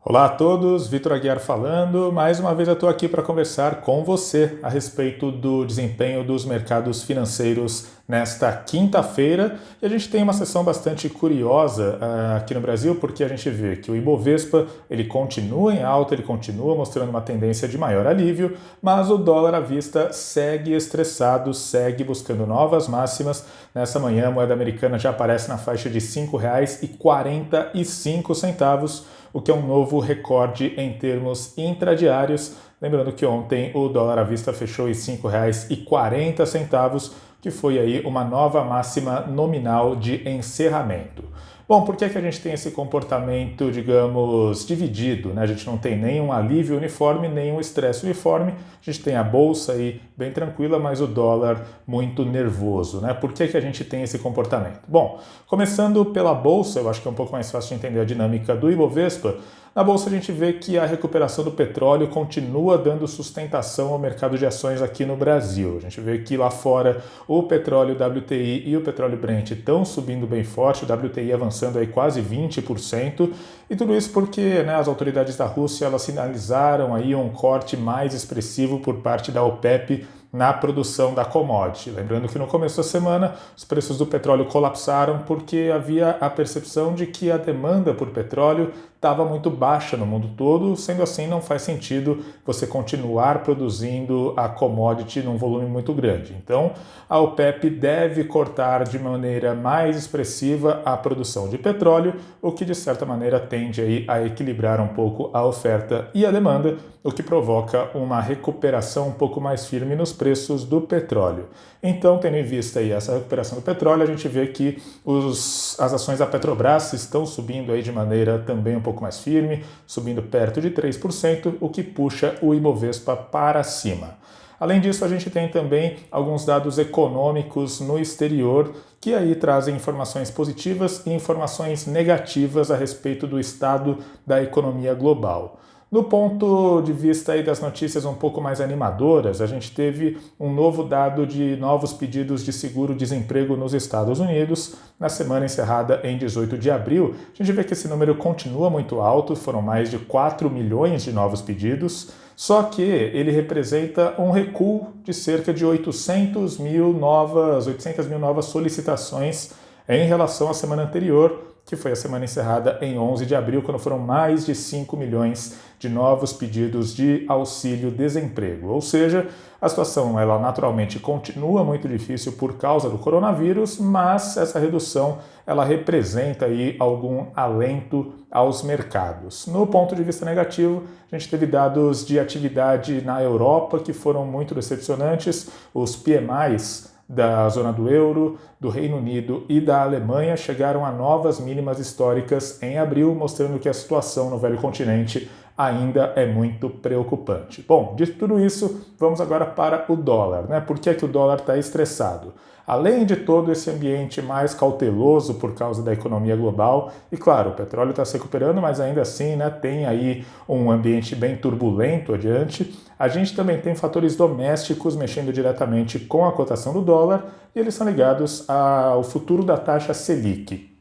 Olá a todos, Vitor Aguiar falando. Mais uma vez eu estou aqui para conversar com você a respeito do desempenho dos mercados financeiros nesta quinta-feira. E a gente tem uma sessão bastante curiosa aqui no Brasil, porque a gente vê que o Ibovespa ele continua em alta, ele continua mostrando uma tendência de maior alívio, mas o dólar à vista segue estressado, segue buscando novas máximas. Nessa manhã a moeda americana já aparece na faixa de R$ 5,45, o que é um novo recorde em termos intradiários. Lembrando que ontem o dólar à vista fechou em R$ 5,40, que foi aí uma nova máxima nominal de encerramento. Bom, por que a gente tem esse comportamento, digamos, dividido, né? A gente não tem nenhum alívio uniforme, nenhum estresse uniforme. A gente tem a bolsa aí bem tranquila, mas o dólar muito nervoso, né? Por que a gente tem esse comportamento? Bom, começando pela bolsa, eu acho que é um pouco mais fácil de entender a dinâmica do Ibovespa. Na bolsa a gente vê que a recuperação do petróleo continua dando sustentação ao mercado de ações aqui no Brasil. A gente vê que lá fora o petróleo WTI e o petróleo Brent estão subindo bem forte, o WTI avançando aí quase 20%, e tudo isso porque as autoridades da Rússia elas sinalizaram aí um corte mais expressivo por parte da OPEP na produção da commodity. Lembrando que no começo da semana os preços do petróleo colapsaram porque havia a percepção de que a demanda por petróleo estava muito baixa no mundo todo, sendo assim não faz sentido você continuar produzindo a commodity num volume muito grande. Então a OPEP deve cortar de maneira mais expressiva a produção de petróleo, o que de certa maneira tende aí a equilibrar um pouco a oferta e a demanda, o que provoca uma recuperação um pouco mais firme nos preços do petróleo. Então, tendo em vista aí essa recuperação do petróleo, a gente vê que as ações da Petrobras estão subindo aí de maneira também um pouco mais firme, subindo perto de 3%, o que puxa o Ibovespa para cima. Além disso, a gente tem também alguns dados econômicos no exterior que aí trazem informações positivas e informações negativas a respeito do estado da economia global. No ponto de vista aí das notícias um pouco mais animadoras, a gente teve um novo dado de novos pedidos de seguro-desemprego nos Estados Unidos na semana encerrada em 18 de abril. A gente vê que esse número continua muito alto, foram mais de 4 milhões de novos pedidos, só que ele representa um recuo de cerca de 800 mil novas solicitações em relação à semana anterior, que foi a semana encerrada em 11 de abril, quando foram mais de 5 milhões de novos pedidos de auxílio-desemprego. Ou seja, a situação ela naturalmente continua muito difícil por causa do coronavírus, mas essa redução ela representa aí algum alento aos mercados. No ponto de vista negativo, a gente teve dados de atividade na Europa que foram muito decepcionantes. Os PMIs da zona do euro, do Reino Unido e da Alemanha chegaram a novas mínimas históricas em abril, mostrando que a situação no velho continente ainda é muito preocupante. Bom, dito tudo isso, vamos agora para o dólar, né? Por que o dólar está estressado? Além de todo esse ambiente mais cauteloso por causa da economia global, e claro, o petróleo está se recuperando, mas ainda assim tem aí um ambiente bem turbulento adiante, a gente também tem fatores domésticos mexendo diretamente com a cotação do dólar, e eles são ligados ao futuro da taxa Selic.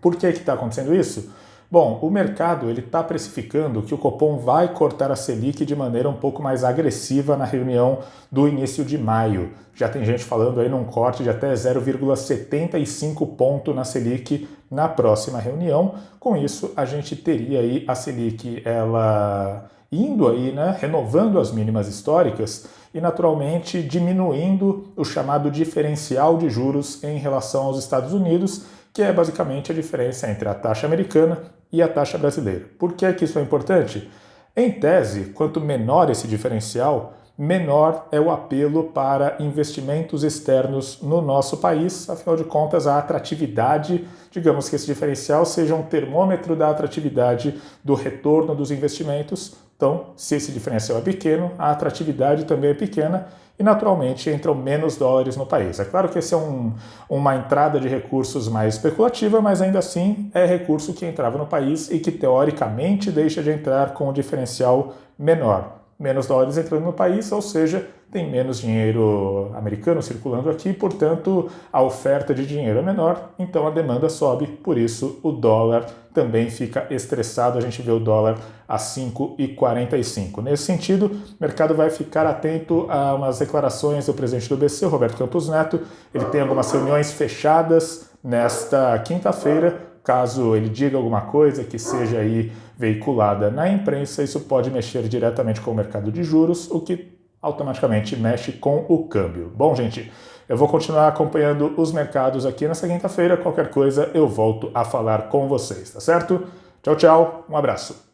Por que está acontecendo isso? Bom, o mercado está precificando que o Copom vai cortar a Selic de maneira um pouco mais agressiva na reunião do início de maio. Já tem gente falando aí num corte de até 0,75 ponto na Selic na próxima reunião. Com isso, a gente teria aí a Selic ela indo aí, renovando as mínimas históricas e naturalmente diminuindo o chamado diferencial de juros em relação aos Estados Unidos, que é basicamente a diferença entre a taxa americana e a taxa brasileira. Por que isso é importante? Em tese, quanto menor esse diferencial, menor é o apelo para investimentos externos no nosso país. Afinal de contas, a atratividade, digamos que esse diferencial seja um termômetro da atratividade do retorno dos investimentos. Então, se esse diferencial é pequeno, a atratividade também é pequena e, naturalmente, entram menos dólares no país. É claro que esse é uma entrada de recursos mais especulativa, mas ainda assim é recurso que entrava no país e que, teoricamente, deixa de entrar com um diferencial menor. menos dólares entrando no país, ou seja, tem menos dinheiro americano circulando aqui, portanto, a oferta de dinheiro é menor, então a demanda sobe, por isso o dólar também fica estressado, a gente vê o dólar a 5,45. Nesse sentido, o mercado vai ficar atento a umas declarações do presidente do BC, Roberto Campos Neto. Ele tem algumas reuniões fechadas nesta quinta-feira. Caso ele diga alguma coisa que seja aí veiculada na imprensa, isso pode mexer diretamente com o mercado de juros, o que automaticamente mexe com o câmbio. Bom, gente, eu vou continuar acompanhando os mercados aqui nessa quinta-feira. Qualquer coisa eu volto a falar com vocês, tá certo? Tchau, tchau, um abraço.